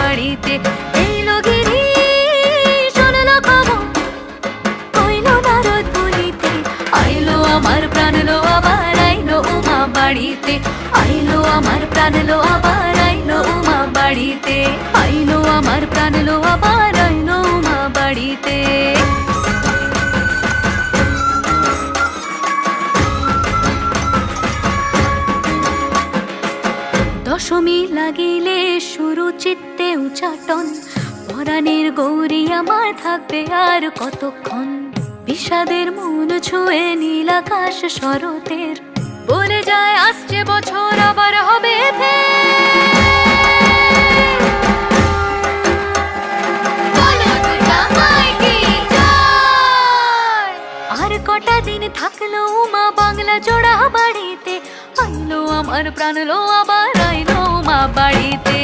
বাড়িতে। এলো গিরি শুনলো খবর, হইলো নারদ বলিতে, আইলো আমার প্রাণ লো আবার আইলো উমা বাড়িতে। আইলো আমার প্রাণ লো আবার আইলো উমা বাড়িতে। আইলো আমার প্রাণ লো আবার আইলো উমা বাড়িতে। দশমী লাগিলে শুরু চিত্তে উচাটন, পরাণের গৌরী আমার থাকবে আর কতক্ষণ। বিষাদের মন ছুঁয়ে নীল আকাশ শরতের, বলে যায় আসছে বছর আবার হবে আর কটা দিন থাকলো উমা বাংলা জোড়া বাড়িতে। আইলো আমার প্রাণ লো আবার আইলো উমা বাড়িতে।